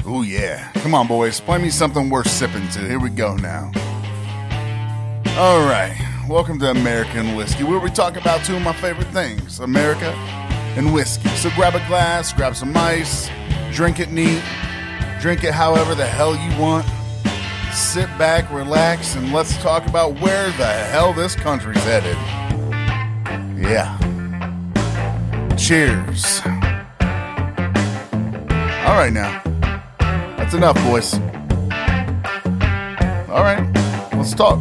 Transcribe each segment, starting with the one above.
Ooh, yeah. Come on, boys. Play me something worth sipping to. Here we go now. All right. Welcome to American Whiskey, where we talk about two of my favorite things, America and whiskey. So grab a glass, grab some ice, drink it neat, drink it however the hell you want. Sit back, relax, and let's talk about where the hell this country's headed. Yeah. Cheers. All right now. That's enough, boys. All right, let's talk.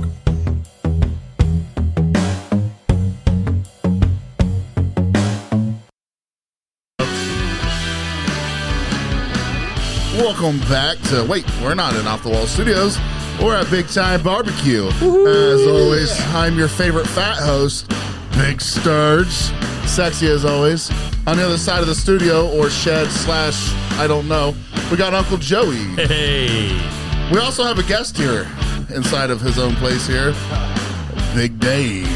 Welcome back to, we're not in Off the Wall Studios. We're at Big Time BBQ. As always, I'm your favorite fat host, Big Sturge. Sexy as always. On the other side of the studio, or shed / I don't know, we got Uncle Joey. Hey. We also have a guest here inside of his own place here, Big Dave.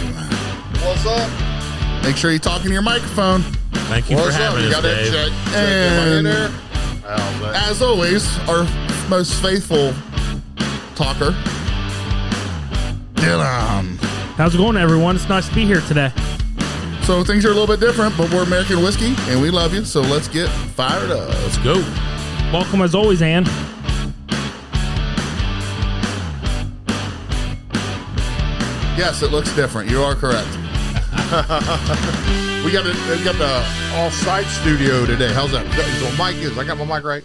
What's up? Make sure you talk into your microphone. Thank you for having us, Dave. Check And in there. as always, our most faithful talker, Dylan. How's it going, everyone? It's nice to be here today. So things are a little bit different, but we're American Whiskey, and we love you, so let's get fired up. Let's go. Welcome as always, Ann. Yes, it looks different. You are correct. we got the off-site studio today. How's that? So mic is. I got my mic right.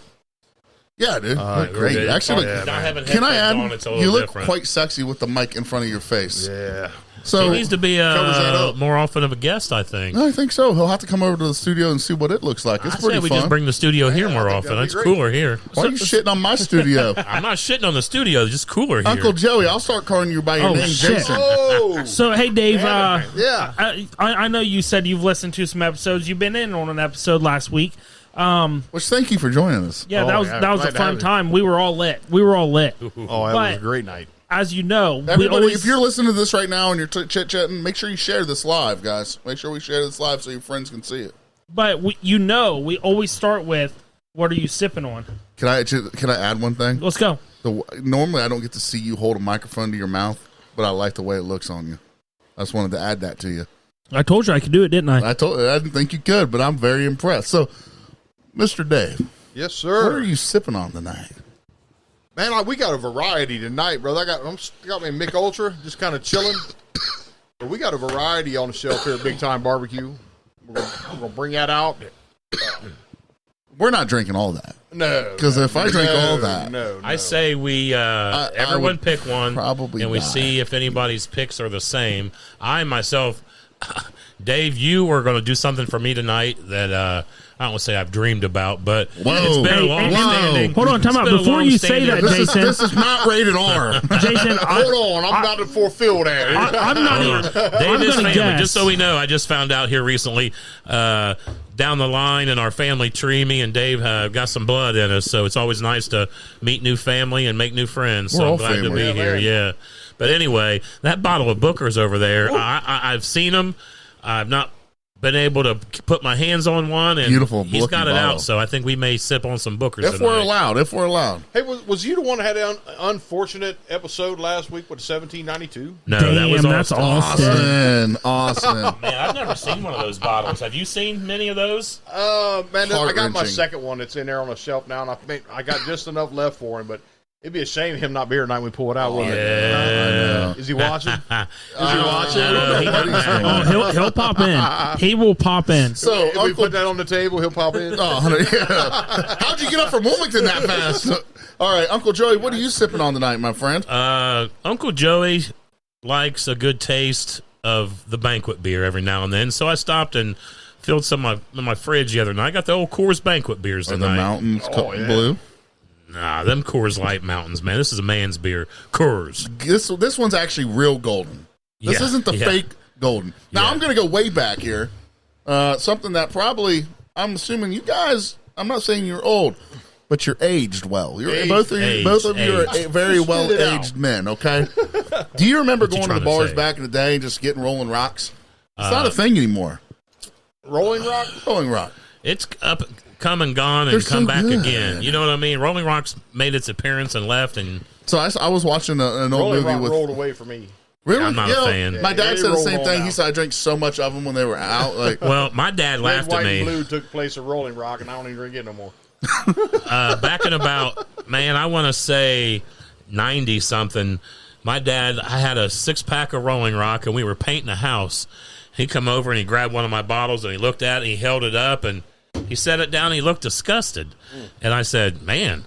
Yeah, dude. Look great. Good. Actually, Not having can I headphones add? on, it's a little You look different. quite sexy with the mic in front of your face. Yeah. So He needs to be covers that up. more often of a guest, I think. I think so. He'll have to come over to the studio and see what it looks like. It's I pretty say we fun. just bring the studio here more I think often. that'd be It's great. cooler here. Why are you shitting on my studio? I'm not shitting on the studio. It's just cooler here. Uncle Joey, I'll start calling you by your Oh, name, shit. Jason. Oh. So, hey, Dave, Yeah. I know you said you've listened to some episodes. You've been in on an episode last week. Which, thank you for joining us. Yeah, Oh, that was yeah, that was glad a to fun have you. time. We were all lit. Oh, that was But- a great night. As you know, we Everybody, always, if you're listening to this right now and you're chit-chatting, make sure you share this live, guys. Make sure we share this live so your friends can see it. but we always start with, what are you sipping on? Can I add one thing? Let's go. Normally, I don't get to see you hold a microphone to your mouth, but I like the way it looks on you. I just wanted to add that to you. I told you I could do it, didn't I? I didn't think you could, but I'm very impressed. So, Mr. Dave, Yes, what are sir. you sipping on tonight? Man, we got a variety tonight, brother. I got me a Mick Ultra, just kind of chilling. But we got a variety on the shelf here at Big Time BBQ. We're gonna bring that out. We're not drinking all that. No, Because if I drink all that, no. I say we everyone would pick one, probably and we die. see if anybody's picks are the same. I myself, Dave, you are going to do something for me tonight that I don't want to say I've dreamed about, but Whoa. it's been a Hey, long-standing. Hold on, time it's out. been a Before you say that, long-standing- Jason, this is not rated R. Jason, Hold on, I'm about to fulfill that. I'm not even. Dave is gonna family. guess. Just so we know, I just found out here recently, down the line in our family tree, me and Dave have got some blood in us, so it's always nice to meet new family and make new friends. We're So all I'm glad to family. be Yeah, here. man. Yeah. But anyway, that bottle of Booker's over there, I've seen them. I've not been able to put my hands on one, and Beautiful he's looking got it bottle. out, so I think we may sip on some Booker's If tonight. we're allowed. Hey, was you the one that had an unfortunate episode last week with 1792? No, Damn, that was that's Austin. Austin. Man, I've never seen one of those bottles. Have you seen many of those? Man, I got my Heart-wrenching. second one that's in there on the shelf now, and I got just enough left for him, but it'd be a shame him not be here tonight when we pull it out, wouldn't it? Yeah. Is he watching? Is he watching? Oh, he'll pop in. He will pop in. So, If we Uncle put that on the table, he'll pop in. Oh, yeah. How'd you get up from Wilmington that fast? All right, Uncle Joey, what are you sipping on tonight, my friend? Uncle Joey likes a good taste of the banquet beer every now and then, so I stopped and filled some of my fridge the other night. I got the old Coors banquet beers Are the tonight. mountains yeah. blue? Nah, them Coors Light Mountains, man. This is a man's beer. Coors. This one's actually real golden. This Yeah, isn't the yeah. fake golden. Now, Yeah. I'm going to go way back here. Something that probably, I'm assuming you guys, I'm not saying you're old, but you're aged well. Both of you are very Spit well it out. aged men, okay? Do you remember What you going to the trying to bars say? back in the day and just getting Rolling Rocks? It's not a thing anymore. Rolling Rock? Rolling Rock. It's up. come and gone and They're come so back good. again. You know what I mean? Rolling Rock's made its appearance and left, and So I was watching an old Rolling movie Rock with. rolled away for me. Really? I'm not a fan. My dad Yeah, said the they same roll thing. on He out. said I drank so much of them when they were out. Like, well, my dad Red, laughed white, at and me. blue took place of Rolling Rock, and I don't even drink it no more. Back in about, man, I want to say 90 something. My dad, I had a 6-pack of Rolling Rock, and we were painting a house. He come over and he grabbed one of my bottles and he looked at it and he held it up and he set it down and he looked disgusted. And I said, man,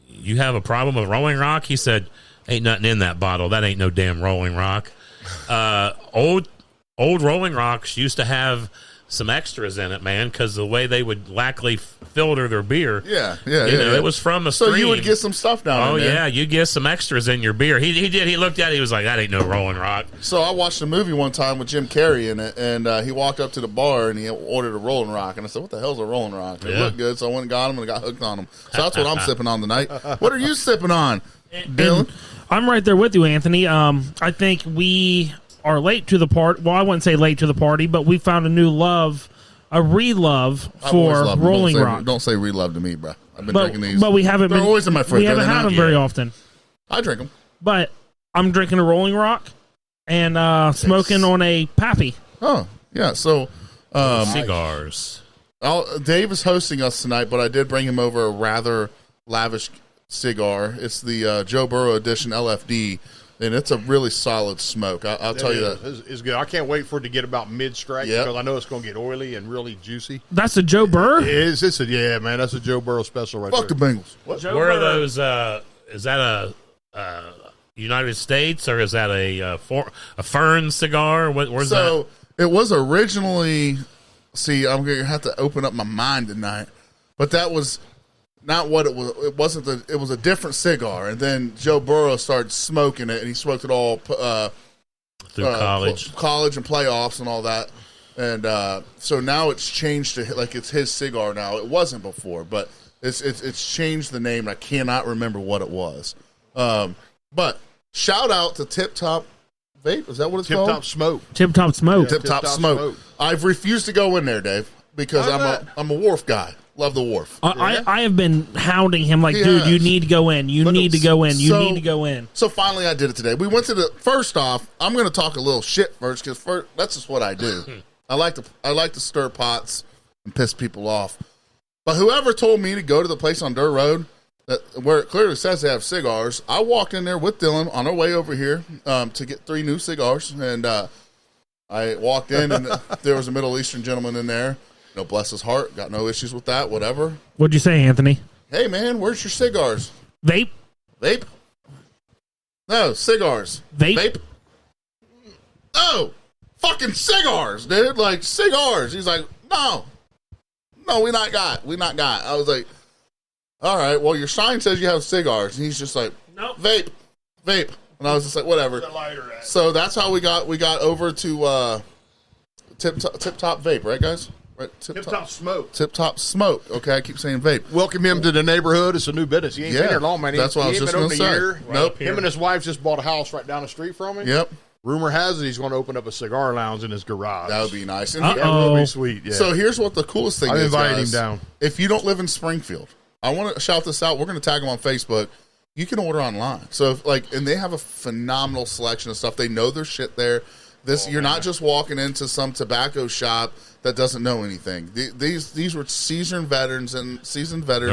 you have a problem with Rolling Rock? He said, ain't nothing in that bottle. That ain't no damn Rolling Rock. Old Rolling Rocks used to have some extras in it, man, because the way they would lackly filter their beer. yeah. It was from a stream. So you would get some stuff down Oh, in there. yeah, you get some extras in your beer. He did. He looked at it. He was like, that ain't no Rolling Rock. So I watched a movie one time with Jim Carrey in it, and he walked up to the bar and he ordered a Rolling Rock, and I said, "What the hell's a Rolling Rock?" It Yeah. looked good, so I went and got him and got hooked on them. So that's what I'm sipping on tonight. What are you sipping on, Dylan? I'm right there with you, Anthony. I think we are late to the part. Well, I wouldn't say late to the party, but we found a new love, a re-love I've for always loved them. Rolling Rock. Don't say re-love to me, bro. I've been But, drinking these. but we haven't They're been. always in my fridge. We haven't are they had not? them very often. I drink them. But I'm drinking a Rolling Rock and smoking on a Pappy. Oh, yeah. So Cigars. Dave is hosting us tonight, but I did bring him over a rather lavish cigar. It's the Joe Burrow Edition LFD, and it's a really solid smoke. I'll tell you that. It's good. I can't wait for it to get about mid-strike Yep. because I know it's going to get oily and really juicy. That's a Joe Burr. Yeah, man, that's a Joe Burrow special right Fuck the there. Bengals. What? Joe Where are Burrow. those? Is that a United States or is that a Fern cigar? Where's So it was originally. See, I'm going to have to open up my mind tonight, but that was not what it was. It wasn't the. It was a different cigar, and then Joe Burrow started smoking it, and he smoked it all through college? college and playoffs and all that. And so now it's changed to like it's his cigar now. It wasn't before, but it's changed the name. I cannot remember what it was. But shout out to Tip Top Vape. Is that what it's Tip called? Top Smoke. Tip Top Smoke. Tip Top Smoke. I've refused to go in there, Dave, because Why's I'm a Wharf guy. Love the Wharf. I have been hounding him like, He dude, has. you need to go in. You But need to go in. You so- need to go in. So finally, I did it today. We went to the first off. I'm going to talk a little shit first because that's just what I do. I like to stir pots and piss people off. But whoever told me to go to the place on Durr Road, where it clearly says they have cigars, I walked in there with Dylan on our way over here to get 3 new cigars, and I walked in and there was a Middle Eastern gentleman in there. No, bless his heart, got no issues with that. Whatever. What'd you say, Anthony? Hey man, where's your cigars? Vape? Vape? No, cigars. Vape? Oh, fucking cigars, dude. Like, cigars. He's like, no, we not got. I was like, all right, well, your sign says you have cigars. And he's just like, Nope. vape. And I was just like, whatever. So that's how we got over to Tip Top Vape, right, guys? Right, Tip Top Smoke. Tip Top Smoke. Okay, I keep saying vape. Welcome him to the neighborhood. It's a new business. He ain't been here long, man. That's what I was He just ain't going been to open a say. year. Nope. Him and his wife just bought a house right down the street from him. Yep. Rumor has it he's going to open up a cigar lounge in his garage. That would be nice. And Uh-oh. That would be sweet. Yeah. So here's what the coolest thing I'm is, inviting guys. him down. If you don't live in Springfield, I want to shout this out. We're going to tag them on Facebook. You can order online. So and they have a phenomenal selection of stuff. They know their shit there. You're not just walking into some tobacco shop that doesn't know anything. These were seasoned veterans. They're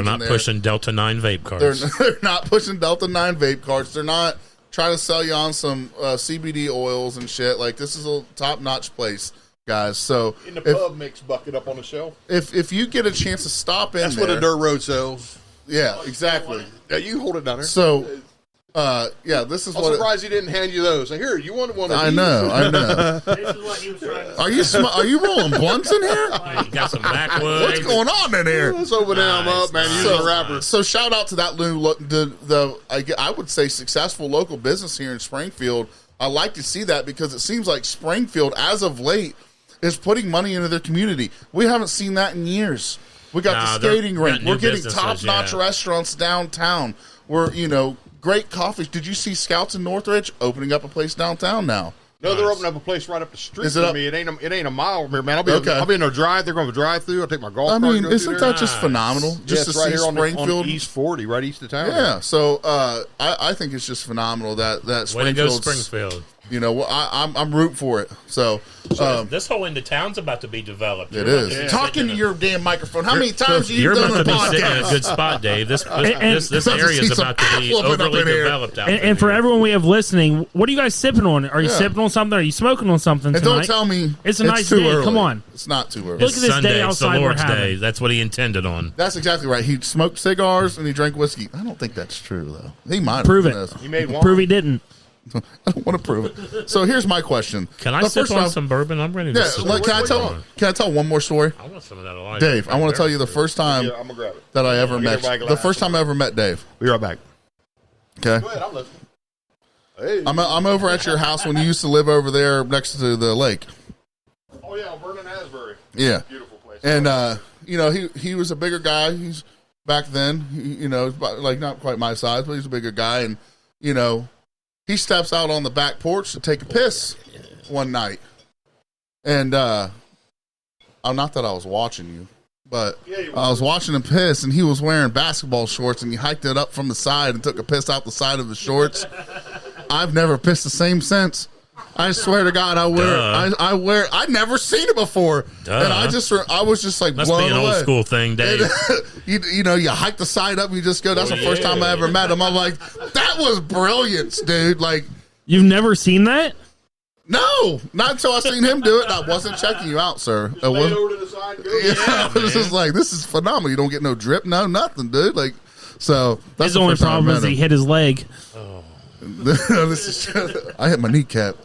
not in there. pushing Delta 9 vape cards. They're not pushing Delta 9 vape cards. They're not trying to sell you on some CBD oils and shit. Like, this is a top-notch place, guys. So In the pub mix bucket up on the shelf. if you get a chance to stop in That's there, what a dirt road sells. yeah, exactly. Yeah, you hold it down there. So, this is I'm what surprised he didn't hand you those. Like, here, you wanted one of I these? know. This is what he was trying to Are you rolling blunts in here? You got some What's backwoods. going on in here? Let's open them Nice, up, man. nice. Use a wrapper. So shout out to that I would say successful local business here in Springfield. I like to see that because it seems like Springfield, as of late, is putting money into their community. We haven't seen that in years. We got Nah, the they're- skating got rink. new We're getting businesses, top-notch yeah. restaurants downtown. We're, great coffee. Did you see Scouts in Northridge opening up a place downtown now? No, they're opening up a place right up the street Is it from up? me. It ain't a mile from here, man. Okay. I'll be in a drive. They're going to drive through. I'll take my golf I cart. mean, and go isn't through that there. just phenomenal? Just it's to right see here on Springfield. East 40, right east of town. Yeah, so I think it's just phenomenal that Way to go, Springfield's, Springfield. you know, I'm rooting for it. So This whole end of town's about to be developed. it You're is. about to be Talking sitting to in your damn microphone. How many times have you You're done about a to be sitting in a podcast? good spot, Dave. This Doesn't area is see some about to be flipping up overly in here. developed out And for there. everyone we have listening, what are you guys sipping on? Are you Yeah. sipping on something? Are you smoking on something And tonight? don't tell me It's a nice too day. early. Come on. It's not too early. Look at this day Sunday. It's the outside we're Lord's having. Day. That's what he intended on. That's exactly right. He smoked cigars and he drank whiskey. I don't think that's true though. He might have. Prove Who it. knows? He made one. Prove he didn't. I don't want to prove it. So here's my question. Can I The sip first on off- some bourbon? I'm ready to Yeah, sip. like, can I tell one more story? I want some of that alive. Dave, I want to tell you the first time Yeah, I'm going to grab it. that I ever Get met everybody the glass. first time I ever met Dave. Be right back. Okay. Go ahead, I'm listening. Hey. I'm over at your house when you used to live over there next to the lake. Oh, yeah, Vernon Asbury. Yeah. Beautiful place. And you know, he was a bigger guy. He's back then, you know, like not quite my size, but he's a bigger guy. And you know, he steps out on the back porch to take a piss one night. And not that I was watching you, but I was watching him piss, and he was wearing basketball shorts, and he hiked it up from the side and took a piss out the side of his shorts. I've never pissed the same since. I swear to God, I'd never seen it before. Duh. And I was just like Must blown be an away. old school thing, Dave. You know, you hike the side up, you just go. That's the first time I ever met him. I'm like, that was brilliance, dude. Like, You've never seen that? no, not until I seen him do it. I wasn't checking you out, sir. I Lay wasn't. over to the side. Go. Yeah, I was just like, this is phenomenal. You don't get no drip, no nothing, dude. Like, so that's His the only first time I problem met is he him. hit his leg. This is I hit my kneecap.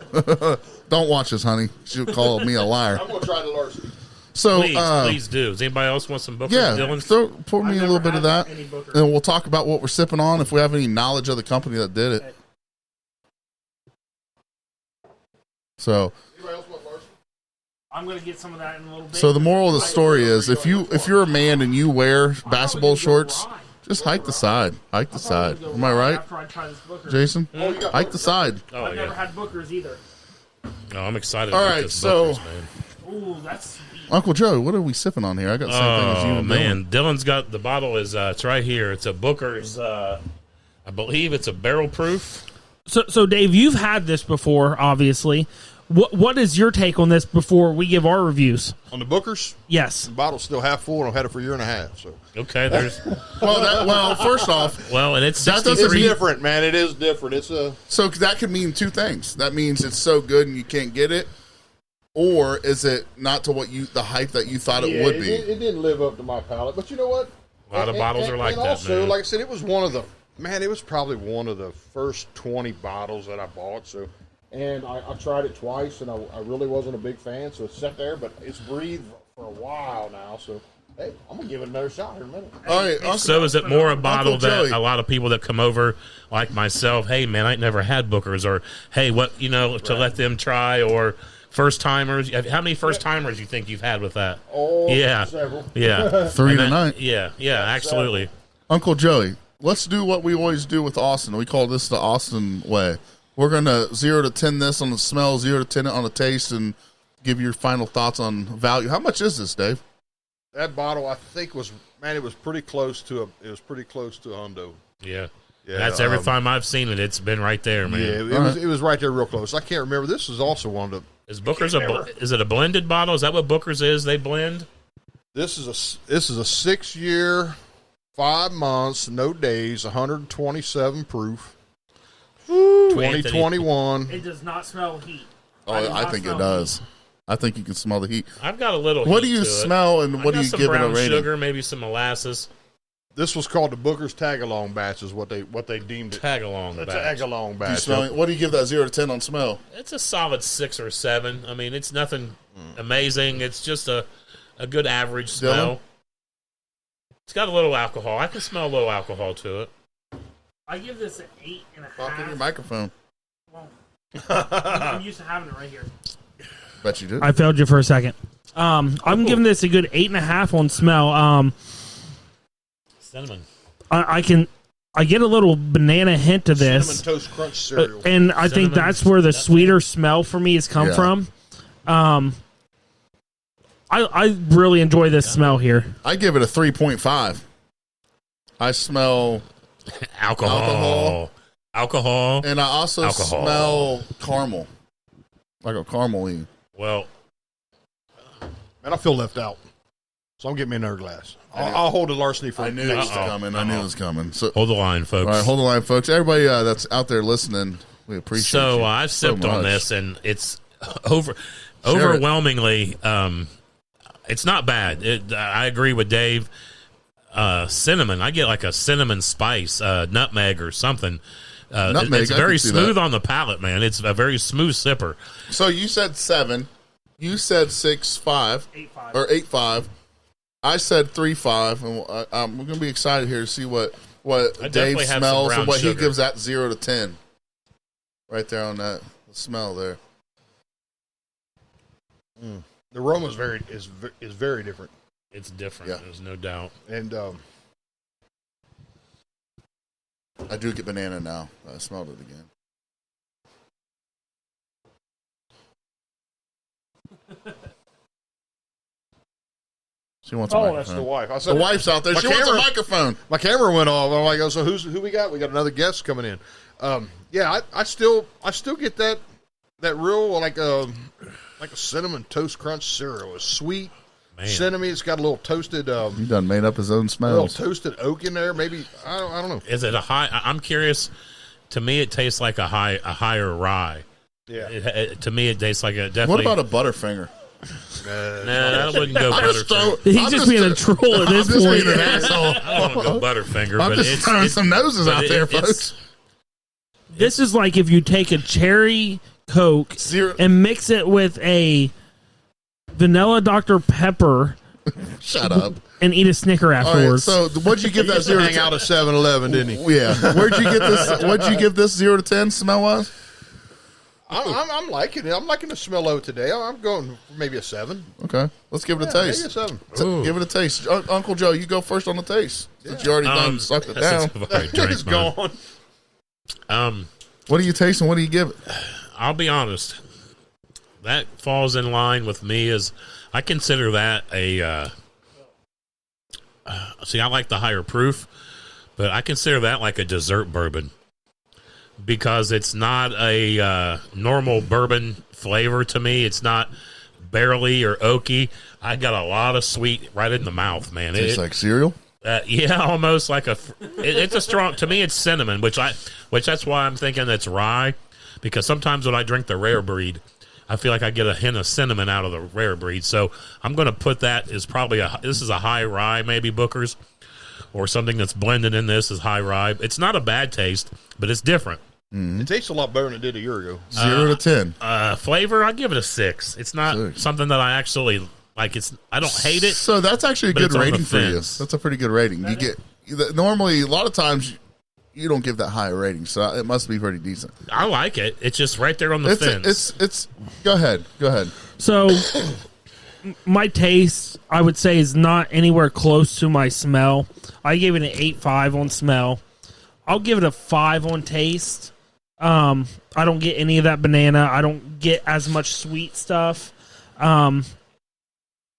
Don't watch this, honey. She'll call me a liar. I'm going to try the larceny. So, Please do. Does anybody else want some Booker yeah, Dylan? pour me a little bit of that, and we'll talk about what we're sipping on. If we have any knowledge of the company that did it. So, Anybody else want larceny? I'm going to get some of that in a little bit. so the moral of the story is, if you're a man and you wear basketball shorts, just hike the side. Hike the side. Am I right, After I try this Booker. Jason? Hike the side. Oh, I've never yeah. had Bookers either. Oh, I'm excited All about right, this so- Booker's, man. Ooh, that's sweet. Uncle Joe, what are we sipping on here? I got the same thing as you. Oh, and man. Dylan's got the bottle is it's right here. It's a Booker's, I believe it's a barrel proof. So Dave, you've had this before, obviously. What is your take on this before we give our reviews? On the Bookers, Yes. the bottle's still half full, and I've had it for a year and a half. So Okay, there's Well, first off, well, and it's That doesn't it's 63. different, man. It is different. It's a so that could mean two things. That means it's so good and you can't get it, or is it not to the hype that you thought it would be? It didn't live up to my palate, but you know what? A lot of bottles are like and that, also, man. like I said, it was probably one of the first 20 bottles that I bought. So, and I tried it twice, and I really wasn't a big fan. So it sat there, but it's breathed for a while now. So, hey, I'm gonna give it another shot here in a minute. All right, Uncle, So is it more a bottle Uncle that Joey. a lot of people that come over, like myself, hey man, I ain't never had Bookers, or hey, what to let them try, or first timers? How many first timers you think you've had with that? Oh, Yeah. several. Yeah, 3 And that- tonight. Yeah, absolutely. Uncle Joey, let's do what we always do with Austin. We call this the Austin way. We're gonna 0 to 10 this on the smell, 0 to 10 it on the taste, and give your final thoughts on value. How much is this, Dave? That bottle, I think, it was pretty close to a hundo. Yeah, Yeah, that's every time I've seen it. It's been right there, man. Yeah, it was right there, real close. I can't remember. This is also one of the. Is Booker's is it a blended bottle? Is that what Booker's is? They blend. This is a 6-year, 5 months, no days, 127 proof, 2021. It does not smell heat. Oh, I think it does. I think you can smell the heat. I've got a little. What heat do you to it. smell, and I what do got you some give it a brown rating? sugar, maybe some molasses. This was called the Booker's Tag Along batch, is what they deemed it. Tag along The batch. Tag Along Do you batch. smell it? What do you give that 0 to 10 on smell? It's a solid 6 or 7. I mean, it's nothing amazing. It's just a good average smell. It's got a little alcohol. I can smell a little alcohol to it. I give this an 8.5. Talk in your microphone. I'm used to having it right here. Bet you do. I failed you for a second. I'm giving this a good 8.5 on smell. Cinnamon. I can I get a little banana hint to this. Cinnamon Toast Crunch cereal. And I think that's where the sweeter smell for me has come from. I really enjoy this smell here. I give it a 3.5. I smell alcohol, and I also smell caramel, like a caramel-y. Well, man, I feel left out, so I'm getting me another glass. I'll hold the larceny for. I knew it was coming. I knew it was coming. So hold the line, folks. All right, hold the line, folks. Everybody that's out there listening, we appreciate. So you I've sipped so on much. this, and it's overwhelmingly. It's not bad. I agree with Dave. Cinnamon. I get like a cinnamon spice, nutmeg or something. Nutmeg, it's I very can see smooth that. on the palate, man. It's a very smooth sipper. So you said 7. You said 6.5 or 8.5. I said 3.5, and I'm going to be excited here to see what Dave smells and what he gives that 0 to 10. Right there on that smell there. The aroma is very different. It's different. Yeah. There's no doubt. And I do get banana now. I smelled it again. She wants a microphone. that's the wife. I said, The wife's out there. She wants a microphone. My camera went off. I'm like, oh, so who we got? We got another guest coming in. I still get that real like a cinnamon toast crunch cereal. It's sweet, cinnamon. It's got a little toasted. He done made up his own A smells. little toasted oak in there. Maybe I don't know. Is it a high? I'm curious. To me, it tastes like a higher rye. Yeah. To me, it tastes like a definitely. What about a Butterfinger? Nah, I wouldn't go Butterfinger. He's just being a troll at this I'm just point. being an asshole. I don't want to go Butterfinger, I'm but just throwing some noses out there, folks. This is like if you take a cherry Coke and mix it with a vanilla Dr. Pepper. Shut up. And eat a Snicker All right, afterwards. so what'd you give that 0 to 10? Hang out at 7-Eleven, didn't he? Yeah. What'd you give this 0 to 10 smell wise? I'm liking it. I'm liking the smell of it today. I'm going for maybe a 7. Okay. Let's give it a taste. Maybe a 7. Give it a taste. Uncle Joe, you go first on the taste. Since you already done sucked it down. It's gone. What do you taste and what do you give it? I'll be honest. That falls in line with me as I consider that a. See, I like the higher proof, but I consider that like a dessert bourbon because it's not a normal bourbon flavor to me. It's not barrely or oaky. I got a lot of sweet right in the mouth, man. Tastes like cereal? Yeah, almost like it's a strong, to me it's cinnamon, which that's why I'm thinking it's rye, because sometimes when I drink the rare breed, I feel like I get a hint of cinnamon out of the rare breed. So I'm going to put that as probably this is a high rye, maybe Booker's, or something that's blended in this is high rye. It's not a bad taste, but it's different. It tastes a lot better than it did a year ago. 0 to 10. Flavor, I give it a 6. It's not something that I actually like. I don't hate it. So that's actually a but good it's on the rating for you. fence. That's a pretty good rating. You get normally a lot of times you don't give that high a rating, so it must be pretty decent. I like it. It's just right there on the fence. It's go ahead. So my taste, I would say, is not anywhere close to my smell. I gave it an 8.5 on smell. I'll give it a 5 on taste. I don't get any of that banana. I don't get as much sweet stuff.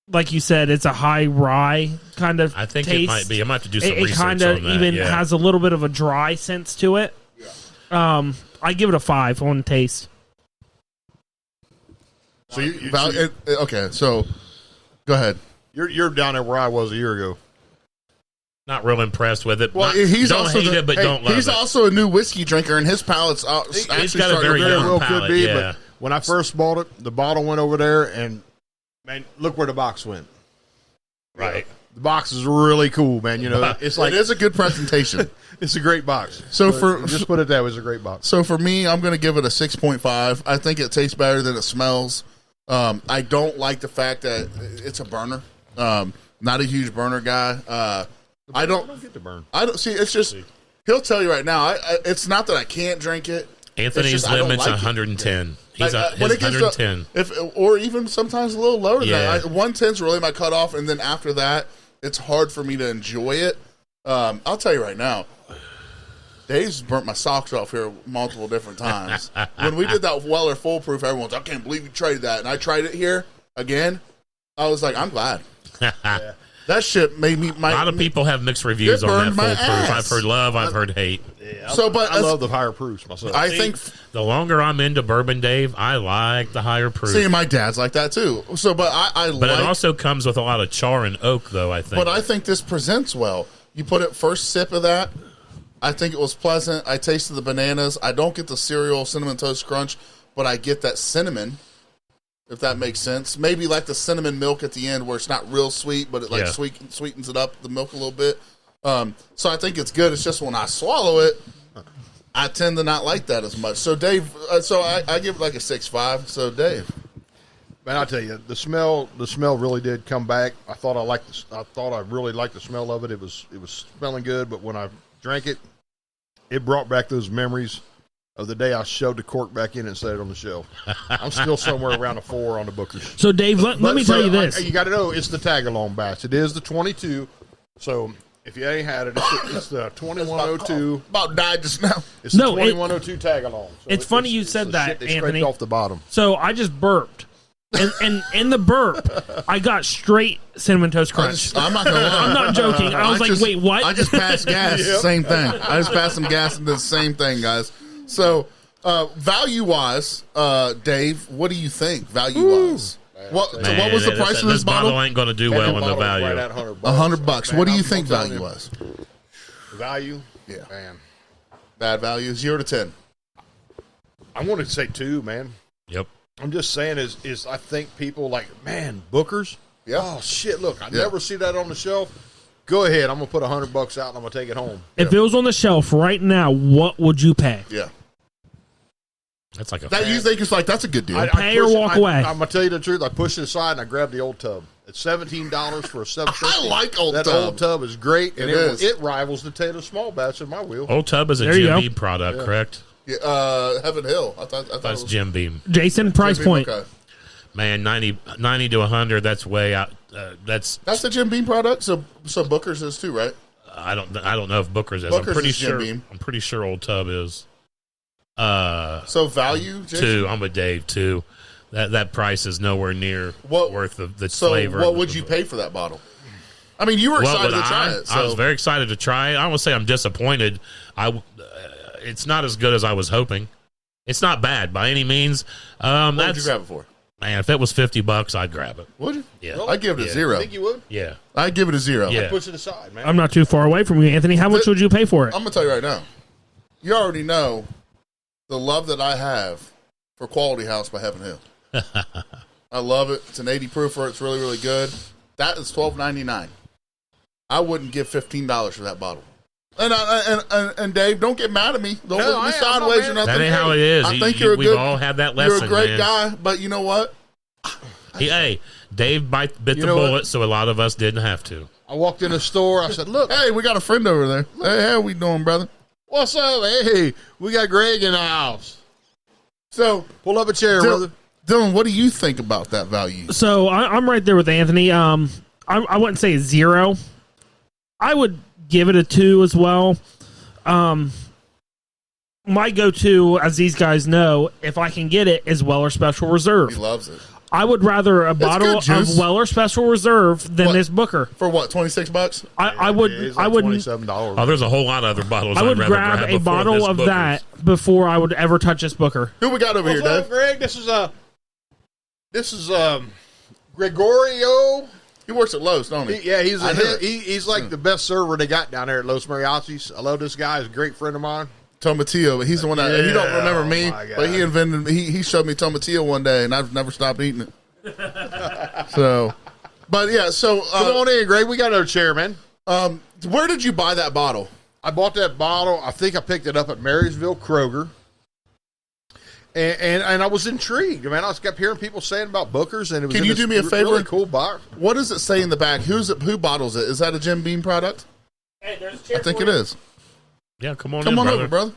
Like you said, it's a high rye kind of. I think taste. it might be. I might have to do some It research kind on of that. even yeah. has a little bit of a dry sense to it. I give it a 5 on taste. So okay. So go ahead. You're down there where I was a year ago. Not real impressed with it. Well, Not, he's don't also hate it, but don't love he's it. also a new whiskey drinker, and his palate's He's actually got a starting very to young grow. palate, could be, yeah. but when I first bought it, the bottle went over there, and man, look where the box went. Right. The box is really cool, man. You know, it's like It is a good presentation. it's a great box. So just put it that way, it's a great box. So for me, I'm going to give it a 6.5. I think it tastes better than it smells. I don't like the fact that it's a burner. Not a huge burner guy. I don't get the burn. I don't see. It's just he'll tell you right now. It's not that I can't drink it. Anthony's just I don't limit's like 110. He's when it gets 110. or even sometimes a little lower than Yeah. that. 110 is really my cutoff, and then after that, it's hard for me to enjoy it. I'll tell you right now, Dave's burnt my socks off here multiple different times. When we did that Weller Foolproof, everyone's, I can't believe you traded that. And I tried it here again. I was like, I'm glad. Yeah. That shit made me. A lot of people have mixed reviews on that Foolproof. I've heard love, I've heard hate. Yeah, I love the higher proofs myself. I think the longer I'm into bourbon, Dave, I like the higher proof. See, my dad's like that too. So, but it also comes with a lot of char and oak, though. I think. But I think this presents well. You put it first sip of that. I think it was pleasant. I tasted the bananas. I don't get the cereal cinnamon toast crunch, but I get that cinnamon. If that makes sense. Maybe like the cinnamon milk at the end where it's not real sweet, but it like sweetens it up, the milk a little bit. So I think it's good. It's just when I swallow it, I tend to not like that as much. So Dave, I give it like a 6.5. So Dave. Man, I'll tell you, the smell really did come back. I thought I really liked the smell of it. It was smelling good, but when I drank it, it brought back those memories of the day I shoved the cork back in and set it on the shelf. I'm still somewhere around a 4 on the Booker's. So, Dave, let me tell you this. You got to know, it's the tag-along batch. It is the 22. So, if you ain't had it, it's the 2102. About died just now. It's the 2102 tag-along. So it's funny you said that, they Anthony. Off the bottom. So, I just burped. And in the burp, I got straight cinnamon toast crunch. I'm not gonna lie. I'm not joking. I was like, wait, what? I just passed gas. Yep. Same thing. I just passed some gas and did the same thing, guys. So, value-wise, Dave, what do you think, value-wise? What was the price of this bottle? This bottle ain't going to do well in the value. Right at $100. $100. What do you think value-wise? Value? Yeah. Man. Bad value, 0 to 10. I want to say 2, man. Yep. I'm just saying is I think people like, man, Booker's? Yeah. Oh, shit, look, I never see that on the shelf. Go ahead. I'm going to put $100 out and I'm going to take it home. If it was on the shelf right now, what would you pay? Yeah. That's like a that. You think it's like, that's a good deal. Pay or walk away. I'm going to tell you the truth. I pushed it aside and I grabbed the old tub. It's $17 for a 750. I like old that tub. That old tub is great. And it rivals the Taylor Small Batch in my wheel. Old Tub is a Jim Beam product, correct? Yeah, Heaven Hill. I thought that's Jim Beam. Jason, price Jim point. Beam, okay. Man, 90 to 100. That's way out. That's the Jim Beam product. So Booker's is too, right? I don't know if Booker's is. Booker's I'm pretty is sure. Jim Beam. I'm pretty sure Old Tub is. So value, Jason? 2. I'm with Dave 2. That price is nowhere near worth the flavor. So what would you pay for that bottle? I mean, you were excited to try it. So. I was very excited to try it. I won't say I'm disappointed. It's not as good as I was hoping. It's not bad by any means. What would you grab it for? Man, if it was $50, I'd grab it. Would you? Yeah. Really? I'd give it a 0. I think you would? Yeah. I'd give it a 0. Yeah. I'd push it aside, man. I'm not too far away from you, Anthony. How much would you pay for it? I'm going to tell you right now. You already know the love that I have for Quality House by Heaven Hill. I love it. It's an 80 proofer. It's really, really good. That is $12.99. I wouldn't give $15 for that bottle. And Dave, don't get mad at me. Don't look at me sideways or nothing. That ain't how it is. I think we've all had that lesson. You're a great guy, but you know what? Hey, Dave bit the bullet, so a lot of us didn't have to. I walked in the store. I said, "Look, hey, we got a friend over there. Hey, how we doing, brother? What's up? Hey, we got Greg in the house. So pull up a chair, brother." Dylan, what do you think about that value? So I'm right there with Anthony. I wouldn't say a 0. I would give it a 2 as well. My go-to, as these guys know, if I can get it, is Weller Special Reserve. He loves it. I would rather a bottle of Weller Special Reserve than this Booker. For what, $26? I would $27. Oh, there's a whole lot of other bottles. I would grab a bottle of that before I would ever touch this Booker. Who we got over here, Dave? Greg, this is Gregorio. He works at Lowe's, don't he? Yeah, he's like the best server they got down there at Los Mariachis. I love this guy. He's a great friend of mine. Tomatillo, he's the one that he don't remember me, but he invented. He showed me tomatillo one day, and I've never stopped eating it. So, but yeah, so come on in, Greg. We got another chair, man. Where did you buy that bottle? I bought that bottle. I think I picked it up at Marysville Kroger, and I was intrigued, man. I kept hearing people saying about Booker's, and it was. Can you do me a favor? Really cool box. What does it say in the back? Who bottles it? Is that a Jim Beam product? Hey, there's a chair. I think it is. Yeah, come on over, brother.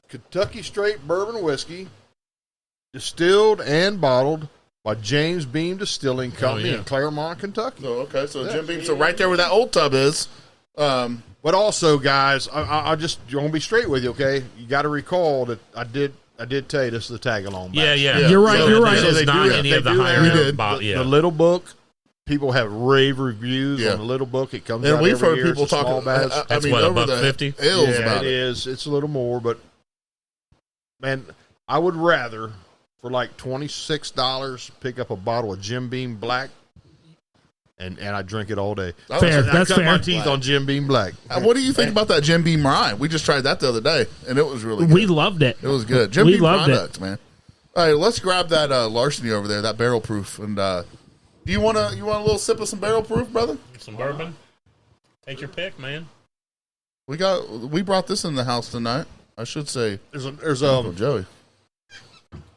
Kentucky Straight Bourbon Whiskey, distilled and bottled by James Beam Distilling Company in Claremont, Kentucky. Oh, okay. So Jim Beam. So right there where that old tub is But also, guys, I just want to be straight with you, okay? You got to recall that I did tell you this is the tag along. Yeah. You're right. So you're right. This is not do- any they of the do higher have end the little book. People have rave reviews Yeah. on the little book. It comes And out we've every heard year. people It's a small talking. batch. That's over what, the $1.50? hills Yeah, about it it. is. It's a little more, but man, I would rather for like $26 pick up a bottle of Jim Beam Black, and I drink it all day. Fair. And That's I cut my fair. teeth on Jim Beam Black. What do you think about that Jim Beam rye? We just tried that the other day, and it was really good. We loved it. It was good. Jim We Beam loved it. product, man. All right, let's grab that larceny over there, that barrel proof, and do you want a little sip of some barrel proof, brother? Some bourbon. Take your pick, man. We brought this in the house tonight. I should say, There's Uncle Joey.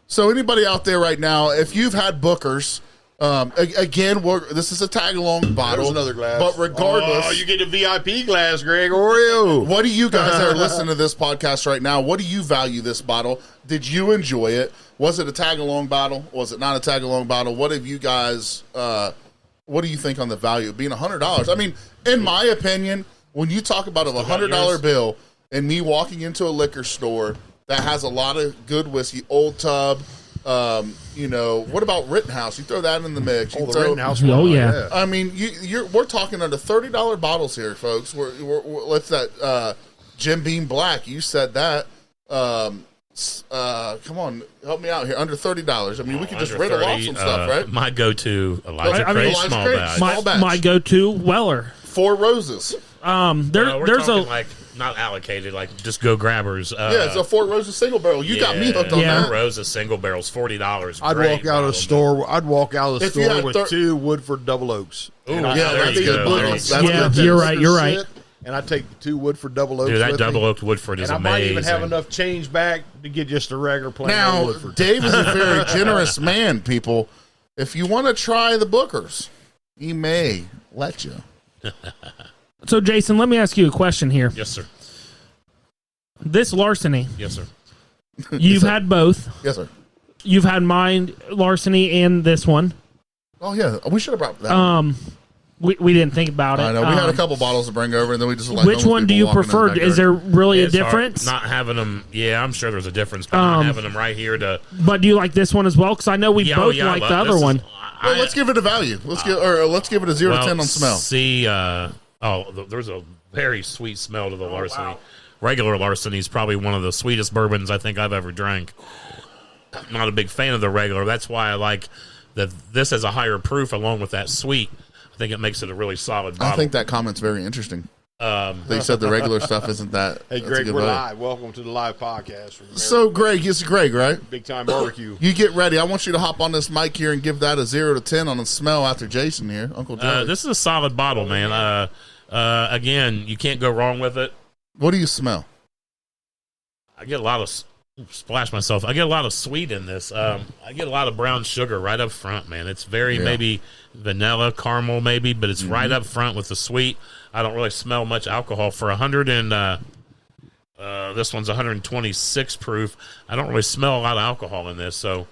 So anybody out there right now, if you've had Booker's, again, this is a tag along bottle. There's another glass. But regardless, you get a VIP glass, Gregorio. what do you guys that are listening to this podcast right now? What do you value this bottle? Did you enjoy it? Was it a tag along bottle? Was it not a tag along bottle? What have you guys? What do you think on the value of being $100? I mean, in my opinion, when you talk about a $100 bill and me walking into a liquor store that has a lot of good whiskey, Old Tub, what about Rittenhouse? You throw that in the mix. You The throw, Rittenhouse. Oh, one, yeah. I mean, we're talking under $30 bottles here, folks. Let's that Jim Beam Black. You said that. Come on, help me out here. Under $30. I mean, we could just Under riddle off 30, some stuff, right? My go-to Elijah I mean, Craig Elijah small Craig, batch. small batch. My go-to Weller. 4 Roses. We're There's talking a like not allocated, like just go grabbers. Yeah, it's a 4 Roses single barrel. You got me hooked on Yeah. that. Rows of single barrels, $40. I'd Great walk out of bottle, the store. I'd walk out of the If you store had with 2 Woodford Double Oaks. Ooh, And I- Yeah, there that's you good. go. That's Yeah, good. you're right. You're right. And I take the 2 Woodford Double Oaks. Dude, that with double me. oaked Woodford is And I might amazing. even have enough change back to get just a regular plain old Now, Woodford. Dave is a very generous man, people. If you want to try the Bookers, he may let you. So, Jason, let me ask you a question here. Yes, sir. This larceny, Yes, sir. you've had both. Yes, sir. You've had mine larceny and this one. Oh, yeah. We should have brought that one. We didn't think about it. I know. We had a couple bottles to bring over, and then we just like Which one do you prefer? Is there really a It's hard difference? Not having them. Yeah, I'm sure there's a difference, but not having them right here to. But do you like this one as well? Because I know we Yeah, both oh, yeah, I like love- the other this is- one. Well, let's give it a value. Let's give it a 0 to 10 on smell. See, there's a very sweet smell to the larceny. Regular larceny is probably one of the sweetest bourbons I think I've ever drank. I'm not a big fan of the regular. That's why I like that this has a higher proof along with that sweet. I think it makes it a really solid bottle. I think that comment's very interesting. They said the regular stuff isn't that. Hey, that's a Greg, good we're value. live. Welcome to the live podcast. From So, Greg, it's Greg, right? Big Time BBQ. You get ready. I want you to hop on this mic here and give that a 0 to 10 on the smell after Jason here, Uncle Joey. this is a solid bottle, man. Again, you can't go wrong with it. What do you smell? I get a lot of splash myself. I get a lot of sweet in this. I get a lot of brown sugar right up front, man. It's very maybe vanilla, caramel, maybe, but it's right up front with the sweet. I don't really smell much alcohol for 100 and this one's 126 proof. I don't really smell a lot of alcohol in this. So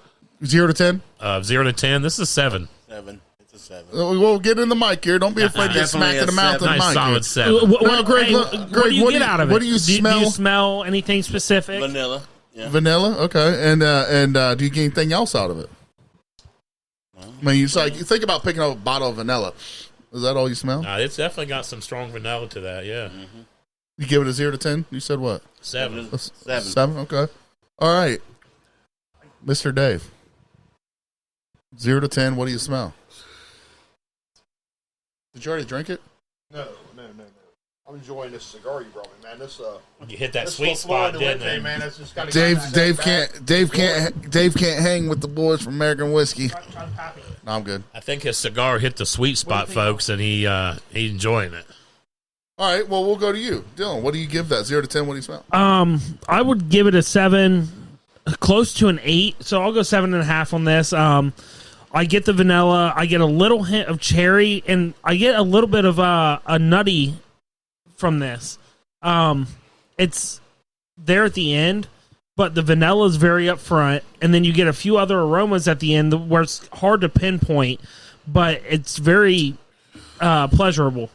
0 to 10? 0 to 10. This is 7. 7. It's a 7. We'll get in the mic here. Don't be afraid to get Definitely smacked in the a mouth in the Nice mic. solid 7. What, Greg, look, what Greg, do you get out of it? what do you Do smell? you smell anything specific? Vanilla. Yeah. Vanilla, okay. And do you get anything else out of it? I mean, you think about picking up a bottle of vanilla. Is that all you smell? It's definitely got some strong vanilla to that. Yeah, You give it a 0 to 10? You said what? 7. 7. 7, okay. All right. Mr. Dave. 0 to 10, what do you smell? Did you already drink it? No. I'm enjoying this cigar you brought me, man. This You hit that this sweet spot, didn't Hey, it? man. That's just gotta Dave get back. can't hang with the boys from American Whiskey. No, I'm good. I think his cigar hit the sweet spot, folks, and he's enjoying it. All right, well, we'll go to you. Dylan, what do you give that? 0 to 10, what do you smell? I would give it a 7, close to an 8. So I'll go 7.5 on this. I get the vanilla. I get a little hint of cherry, and I get a little bit of a nutty from this. It's there at the end, but the vanilla is very up front, and then you get a few other aromas at the end where it's hard to pinpoint, but it's very pleasurable.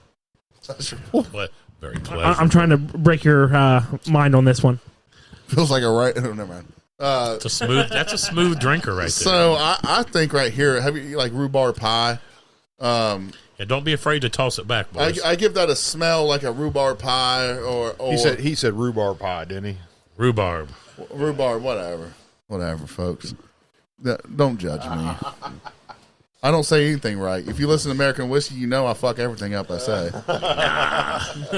What? Very pleasant. I'm trying to break your mind on this one. Feels like a right. Oh, never mind. That's a smooth drinker right there. So I think right here, have you like rhubarb pie? Yeah, don't be afraid to toss it back, boys. I give that a smell like a rhhubarb pie or He said rhubarb pie, didn't he? Rhubarb. rhubarb, whatever, folks. Don't judge me. I don't say anything right. If you listen to American Whiskey, you know I fuck everything up I say. All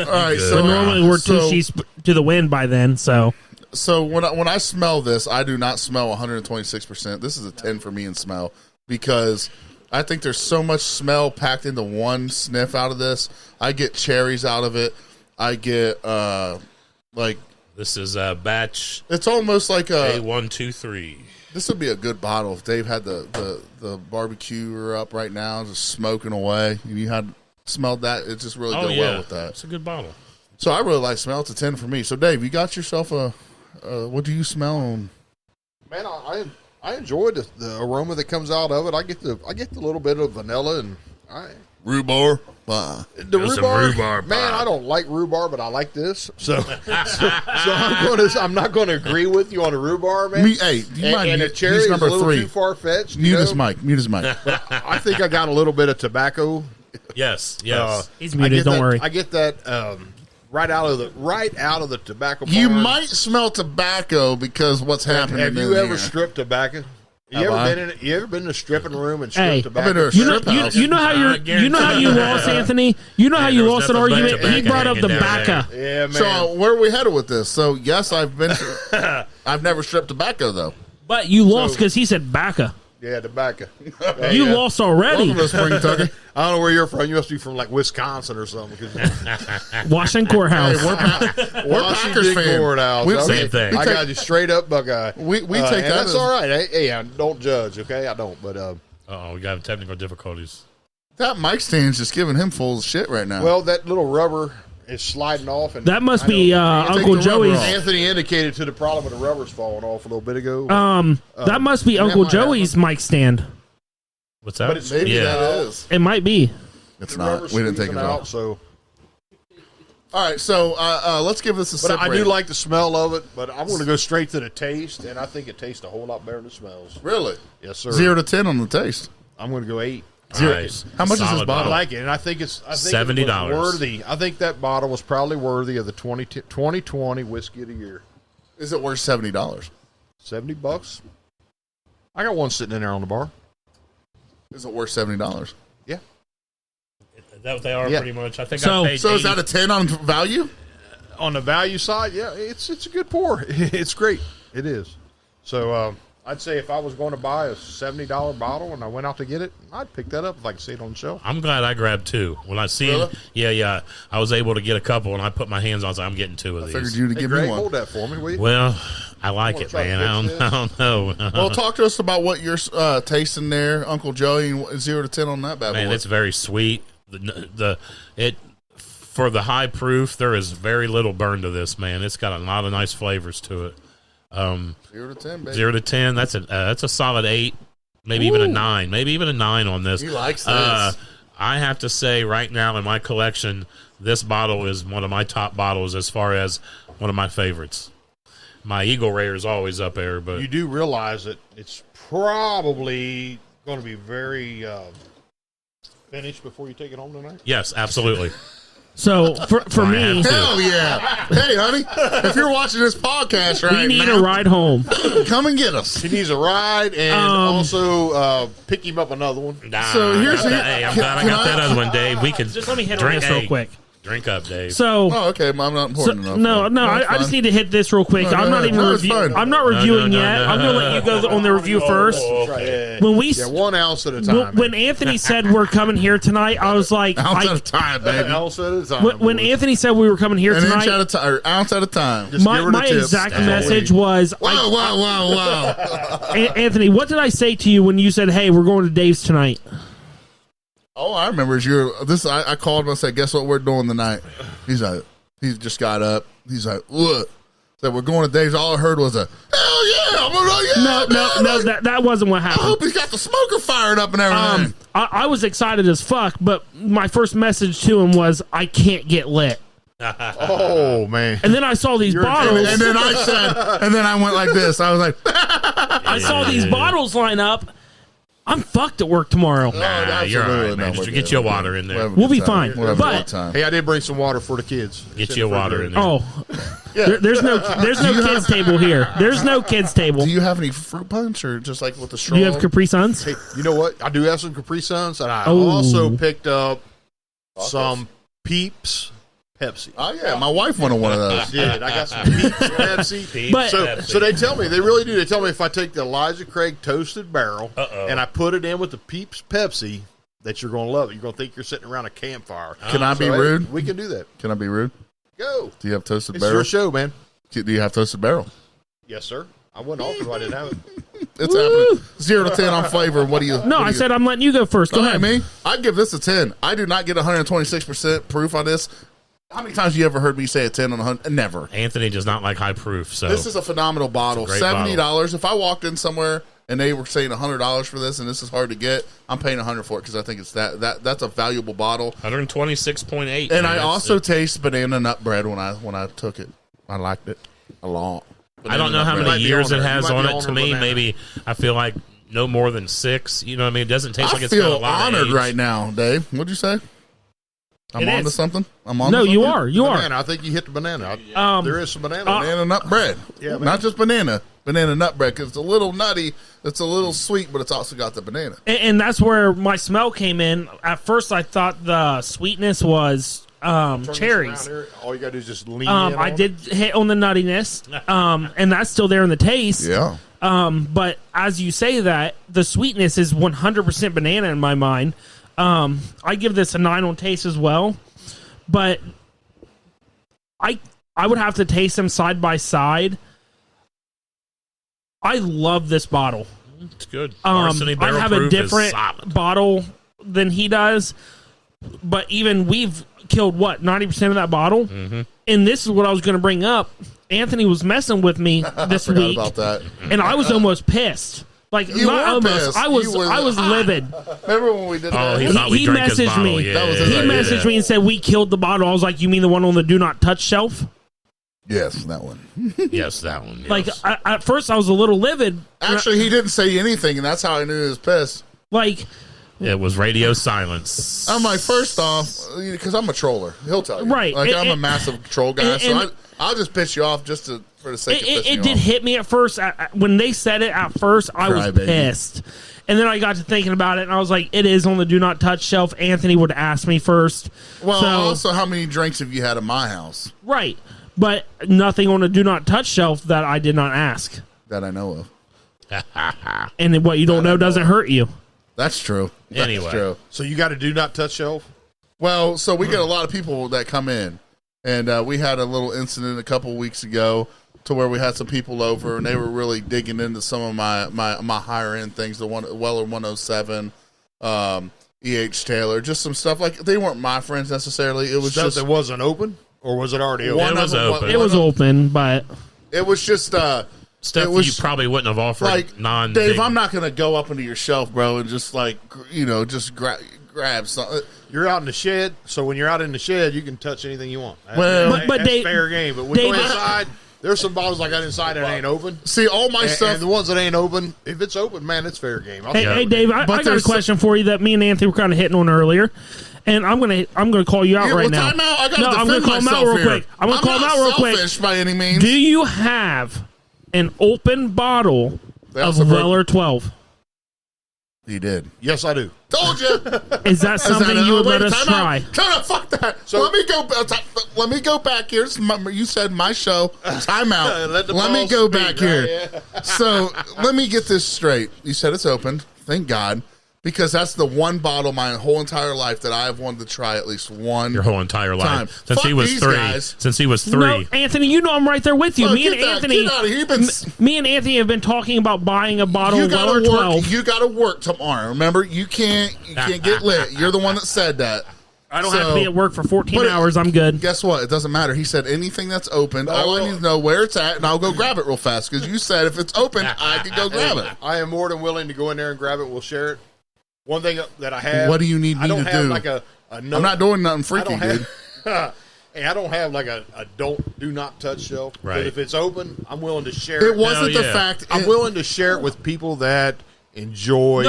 right, Good. so But normally we're two sheets to the wind by then, so. So when I smell this, I do not smell 126%. This is a 10 for me in smell because I think there's so much smell packed into one sniff out of this. I get cherries out of it. I get like This is a batch it's almost like a A123. This would be a good bottle if Dave had the barbecue up right now, just smoking away, and you had smelled that. It just really go well with that. It's a good bottle. So I really like smell. It's a 10 for me. So Dave, you got yourself a what do you smell on? Man, I enjoyed the aroma that comes out of it. I get the little bit of vanilla and Rhubarb. the There's some rhubarb Man, pie. I don't like rhubarb, but I like this. So I'm not going to agree with you on the rhubarb, man. Hey, do you mind and the mute- cherry he's is a number little 3. too far fetched. Mute his mic. Mute his mic. I think I got a little bit of tobacco. Yes. He's muted, don't worry. I get that right out of the tobacco. You barn. might smell tobacco because what's happening. Have you in ever here. stripped tobacco? Have I? You ever been in a stripping room and Hey, stripped I've been tobacco? to a You know, strip house. you know how you know how you lost, Anthony. You know how Man, you there was lost an nothing but argument. He tobacco brought up the hanging down bacca. Yeah, man. So where are we headed with this? So yes, I've been. I've never stripped tobacco though. But you lost because he said bacca. yeah, tobacco. You lost already. Welcome to Spring Tucker. I don't know where you're from. You must be from like Wisconsin or something. Washington Courthouse. Hey, we're Packers fan. Courthouse. We- Same thing. I got you straight up, Buckeye. We take and that That's as- all right. Hey, I don't judge. Okay, I don't. But Oh, we got technical difficulties. That mic stand's just giving him full of shit right now. well, that little rubber is sliding off, and That must I be know- Take Uncle the rubber Joey's. off. Anthony indicated to the problem with the rubber's falling off a little bit ago. That must be Uncle might Joey's mic stand. What's that? But it's- maybe yeah. that is. It might be. It's The not. rubber's We didn't take it squeezing off. So, All right, so let's give this a but sip. I do rating. like the smell of it. But I'm going to go straight to the taste, and I think it tastes a whole lot better than it smells. Really Yes, sir. 0 to 10 on the taste. I'm going to go 8. Nice. How much is this Solid bottle? I like it, and I think it's $70. It was worthy. I think that bottle was probably worthy of the 2020 whiskey of the year. Is it worth $70? $70. I got one sitting in there on the bar. Is it worth $70? Yeah. Is that what they are Yeah. pretty much? I think So- I paid So is 80 that a 10 on value? On the value side, yeah, it's a good pour. It's great. It is. So I'd say if I was going to buy a $70 bottle and I went out to get it, I'd pick that up if I could see it on the shelf. I'm glad I grabbed 2. When I see Really? it, yeah, I was able to get a couple, and I put my hands on it. I was like, I'm getting 2 of Figured these. you to Hey, give Greg, me one. hold that for me, will you? Well, I like Wanna it, try to man. fix I don't know. Well, talk to us about what you're tasting there, Uncle Joey, and 0 to 10 on that bad Man, boy. it's very sweet. It for the high proof, there is very little burn to this, man. It's got a lot of nice flavors to it. 0 to 10, baby. 0 to 10, that's a solid 8, maybe even a 9, maybe even a 9 on this. He likes this. I have to say, right now in my collection, this bottle is one of my top bottles as far as one of my favorites. My Eagle Rare is always up there, but You do realize that it's probably going to be very finished before you take it home tonight? yes, absolutely. So for I me, have to. Hell yeah. Hey, honey, if you're watching this podcast right we need now, a ride home. come and get us. He needs a ride and also pick him up another one. Nah, So here's I got the- that. Hey, I'm can- glad I can got I- that other one, Dave. We can Just let me hit on drink this real hey, quick. Drink up, Dave. So Oh, okay. I'm not important enough. no, it's I just fine. need to hit this real quick. No, go I'm not ahead. even No, it's reviewing. fine. I'm not reviewing no, yet. no, I'm gonna let you go on the review first. Okay. When we Yeah, 1 ounce at a time. when Anthony said we're coming here tonight, I was like, Ounce at a I, time, An baby. ounce at a time. when boys. Anthony said we were coming here An inch at tonight, a time, or ounce at a time. Just give her the my tips. exact That's all we message need. was, Wow, wow, wow, wow. Anthony, what did I say to you when you said, "Hey, we're going to Dave's tonight"? Oh, I remember. I called him and said, "Guess what we're doing tonight?" He's like, he just got up. He's like, "What?" Said, "We're going to Dave's." All I heard was a, "Hell yeah, I'm No, that wasn't what I happened. hope he's got the smoker fired up and everything. I was excited as fuck, but my first message to him was, I can't get lit. Oh man! And then I saw these bottles. And then I said, and then I went like this. I was like, I saw these bottles line up. I'm fucked at work tomorrow. Nah, you're all right, man. Just get your water in there. We'll be fine. But Hey, I did bring some water for the kids. Get your water in there. oh, there's no kids table here. There's no kids table. do you have any fruit punch or just like with the straw? Do you have Capri Suns? Hey, you know what? I do have some Capri Suns, and I Oh. also picked up some Peeps Pepsi. Oh yeah, my wife wanted one of those. Yeah, I got some Peeps Pepsi. But- So they tell me, they really do. They tell me if I take the Elijah Craig toasted barrel and I put it in with the Peeps Pepsi, that you're going to love it. You're going to think you're sitting around a campfire. Can I be hey, rude? we can do that. Can I be rude? Go. Do you have toasted It's barrel? your show, man. Do you have toasted barrel? Yes, sir. I wouldn't offer if I didn't have it. It's happening. 0 to 10 on flavor. What do you? No, I said I'm letting you go first. Go All ahead. right, me. I give this a 10. I do not get 126% proof on this. How many times have you ever heard me say a 10 on 100? Never. Anthony does not like high proof, so This is a phenomenal bottle. It's a great $70. bottle. If I walked in somewhere and they were saying $100 for this, and this is hard to get, I'm paying $100 for it because I think it's that's a valuable bottle. 126.8. And man. I That's also it. taste banana nut bread when I took it. I liked it a lot. I don't know how You many might be years on it there. has You might on be it. on To her me, banana. maybe I feel like no more than 6. You know what I mean? It doesn't taste like I it's got a feel lot of honored age. right now, Dave. What'd you say? I'm It on to is. something. I'm on. No, to something? you are. You are. Banana. I think you hit the banana. There is some banana. Banana nut bread. Yeah, man. not just banana nut bread because it's a little nutty. It's a little sweet, but it's also got the banana. And that's where my smell came in. At first, I thought the sweetness was Turn this cherries. around here. All you got to do is just lean in I on did hit on the nuttiness, and that's still there in the taste. Yeah. But as you say that, the sweetness is 100% banana in my mind. I give this a 9 on taste as well, but I would have to taste them side by side. I love this bottle. It's good. I Varsity Barrel have a Proof is different solid. bottle than he does, but even we've killed 90% of that bottle. Mm-hmm. And this is what I was going to bring up. Anthony was messing with me this Forgot week, about that. and I was almost pissed. Like You not were almost, pissed. I was livid. Remember when we did Oh, that? he thought we He drank his messaged bottle. me. Yeah, That was He his idea. messaged me and said we killed the bottle. I was like, "You mean the one on the do not touch shelf?" Yes, that one. Yes, that one. Yes. Like at first, I was a little livid. Actually, he didn't say anything, and that's how I knew he was pissed. Like it was radio silence. I'm like, first off, because I'm a troller. He'll tell you. Right. Like, I'm a And- massive troll guy, so and- I'll just piss you off just for the sake of pissing it you did off. hit me at first. When they said it at first, I was Crybaby. pissed. And then I got to thinking about it, and I was like, it is on the do not touch shelf. Anthony would ask me first. Well, So- also, how many drinks have you had at my house Right. But nothing on the do not touch shelf that I did not ask. that I know of? And what you don't know doesn't hurt you. That's true. That's Anyway. true. So you got to do not touch shelf. Well, so we get a lot of people that come in, and we had a little incident a couple weeks ago to where we had some people over, and they were really digging into some of my higher end things, the Weller 107, E.H. Taylor, just some stuff like they weren't my friends necessarily. It was Stuff just that wasn't open, or was it already open? one It of was them. open. It was open, but It was just Stuff it was you probably wouldn't have offered like non. Dave. I'm not gonna go up into your shelf, bro, and just like just grab something. You're out in the shed, so when you're out in the shed, you can touch anything you want. Well- But that's Dave- fair game. But when you Dave- go inside, there's some bottles I got inside that ain't open. See, all my And, stuff. and the ones that ain't open, if it's open, man, it's fair game. I'll hey, take hey it. Dave, I But got a there's- question for you that me and Anthony were kind of hitting on earlier. And I'm gonna call you out Yeah, right well, now. time out. I gotta no, I'm gonna defend call him out myself real here. quick. I'm gonna call him not out real quick. selfish by any means. Do you have an open bottle They of also broke- Weller 12? He did. Yes, I do. Told you. Is that something you would let us try? Time out. Fuck that. So let me go. Let me go back here. You said my show. Time out. Let the Let me balls go speak, back right? here. So let me get this straight. You said it's open. Thank God. Because that's the one bottle my whole entire life that I have wanted to try at least one. your whole entire life Time. since Fuck he was these 3. guys. Since he was 3. No, Anthony, you know I'm right there with you. Look, me and get that- Anthony, get out of here. You've been- me and Anthony have been talking about buying a bottle You of gotta Weller work. 12. You got to work tomorrow. Remember, you can't get lit. You're the one that said that. I don't have to be at work for 14 hours. I'm good. Guess what? It doesn't matter. He said anything that's open, all I need to know where it's at, and I'll go grab it real fast. Because you said if it's open, I can go grab it. I am more than willing to go in there and grab it. We'll share it. One thing that I have. What do you need me to do? I don't have like a note. I'm not doing nothing freaky, dude. Hey, I don't have like a do not touch shelf. Right. But if it's open, I'm willing to share it. It wasn't the fact. I'm willing to share it with people that enjoy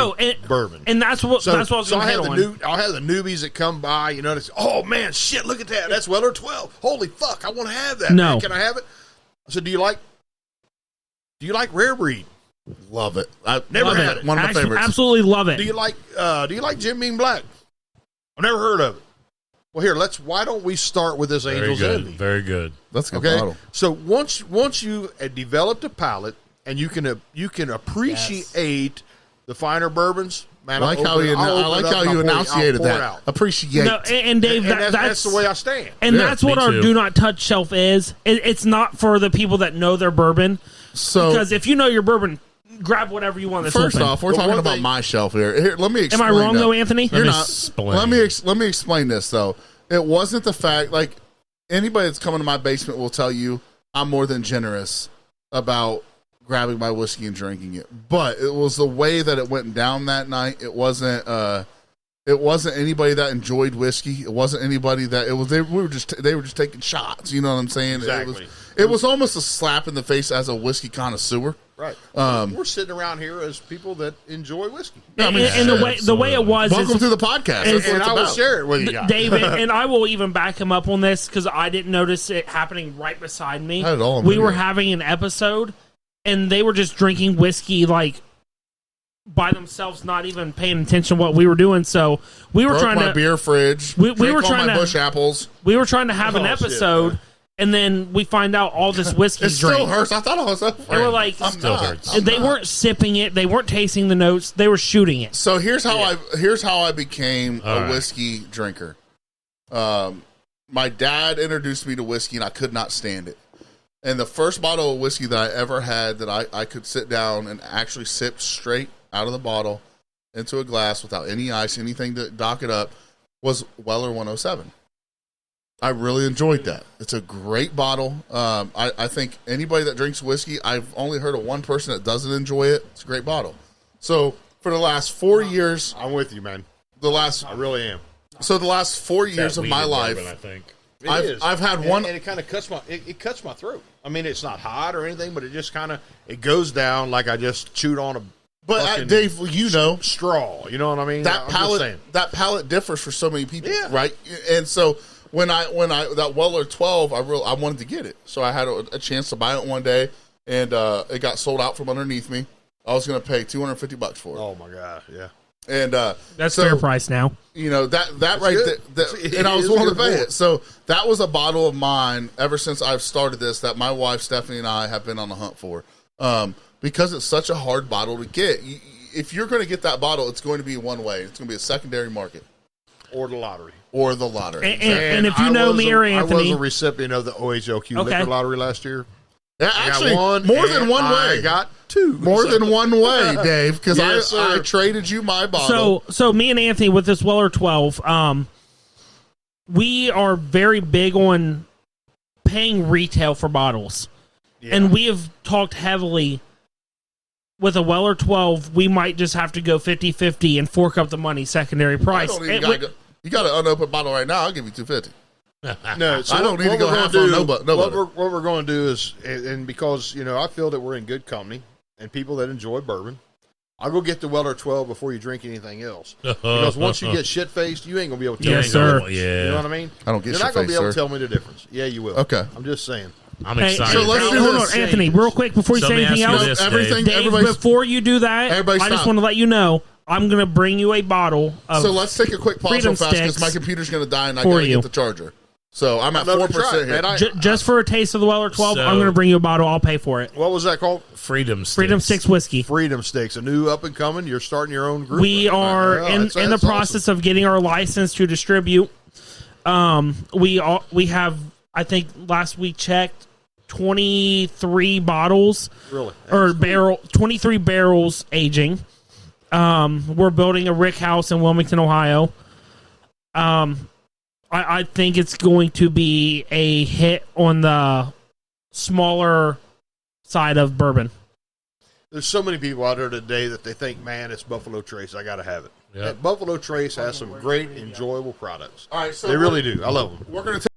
bourbon. And that's what I was going to hit on. I'll have the newbies that come by, and it's, oh man, shit, look at that. That's Weller 12. Holy fuck, I want to have that. No. Man. Can I have it? I said, do you like rare breed? Love it. I've Never had it. One of my favorites. Absolutely love it. Do you like Jim Beam Black? I've never heard of it. Well, here, why don't we start with this Angel's Envy? Very good. That's a good Okay. bottle. So once you have developed a palate and you can appreciate the finer bourbons, man, I like how you enunciated that. Appreciate. No, and Dave, that's the way I stand. And Yeah, that's what me our too. do not touch shelf is. It's not for the people that know their bourbon. So Because if you know your bourbon, grab whatever you want. That's first open. off, we're talking about my shelf here. Here, let me Am explain. I wrong that. though, Anthony? You're me not. explain. Let me explain this though. It wasn't the fact like anybody that's coming to my basement will tell you I'm more than generous about grabbing my whiskey and drinking it. But it was the way that it went down that night. It wasn't anybody that enjoyed whiskey. It wasn't anybody that they were just taking shots. You know what I'm saying? Exactly. It was almost a slap in the face as a whiskey connoisseur. Right. We're sitting around here as people that enjoy whiskey. And the way it was Welcome is, to the podcast. That's what And it's I will about. share it with you guys. David, and I will even back him up on this because I didn't notice it happening right beside me. I had it all on We video. were having an episode, and they were just drinking whiskey like by themselves, not even paying attention to what we were doing. So we were Broke trying my to beer fridge. We drank were all trying my to- bush apples. we were trying to have an Oh, shit, episode, man. and then we find out all this whiskey It still drink. hurts. I thought I was up. They were like, Still hurts. they weren't sipping it, they weren't tasting the notes, they were shooting it. So here's how I became All a right. whiskey drinker. My dad introduced me to whiskey, and I could not stand it. And the first bottle of whiskey that I ever had that I could sit down and actually sip straight out of the bottle into a glass without any ice, anything to dock it up, was Weller 107. I really enjoyed that. It's a great bottle. I think anybody that drinks whiskey, I've only heard of one person that doesn't enjoy it. It's a great bottle. So for the last 4 years, I'm with you, man. I really am. So the last 4 years of my life, bourbon, I think. I've had one, and it kind of cuts it cuts my throat. I mean, it's not hot or anything, but it just kind of it goes down like I just chewed on a but fucking Dave, you know straw. You know what I mean? that I'm just saying. palate differs for so many people, Yeah. right? And so when I that Weller 12, I wanted to get it, so I had a chance to buy it one day, and it got sold out from underneath me. I was going to pay $250 for it, Oh my god, yeah. and That's so, fair price now. You know that right good. there, and I was It is willing to good pay for it. So that was a bottle of mine ever since I've started this that my wife Stephanie and I have been on the hunt for, because it's such a hard bottle to get. If you're going to get that bottle, it's going to be one way. It's going to be a secondary market Or the lottery. or the lottery. And if you know me or I was Anthony, a recipient of the OHLQ Okay. liquor lottery last year. Yeah, I actually, got one, more than and one way. I got two. More than one way, Dave, because Yes, I sir. traded you my bottle. so me and Anthony with this Weller 12, we are very big on paying retail for bottles. Yeah. And we have talked heavily with a Weller 12, we might just have to go 50-50 and fork up the money secondary I price. don't even And gotta go. You got an unopened bottle right now. I'll give you $250. No, so I don't need to what go we're half gonna on do- no what butter. we're going to do is, and because I feel that we're in good company and people that enjoy bourbon, I'll go get the Weller 12 before you drink anything else. Because once you get shit faced, you ain't gonna be able to tell Yes, me. sir. Yeah. You know what I mean? I don't get You're not shit gonna be faced, able sir. to tell me the difference. Yeah, you will. Okay. I'm just saying. I'm Hey, excited. So let's do hold this. on, Anthony, real quick before you So say let me anything ask you else. this, Everything, Dave, everybody's. before you do that, Everybody I just stop. want to let you know I'm going to bring you a bottle of So let's take a quick pause Freedom real fast because Sticks my computer's going to die and I for got to you. get the charger. So I'm at I'd love to 4% try it, here. man. just for a taste of the Weller 12. So- I'm going to bring you a bottle. I'll pay for it. What was that called? Freedom Sticks. Freedom Sticks whiskey. Freedom Sticks, a new up and coming. You're starting your own group. We are Yeah, in that's the awesome. process of getting our license to distribute. We have, I think last week checked 23 bottles Really? or 23 barrels aging. We're building a rick house in Wilmington, Ohio. I think it's going to be a hit on the smaller side of bourbon. There's so many people out there today that they think, man, it's Buffalo Trace. I got to have it. Yep. And Buffalo Trace has some great, enjoyable products. All right, so they really do. I love them. We're going to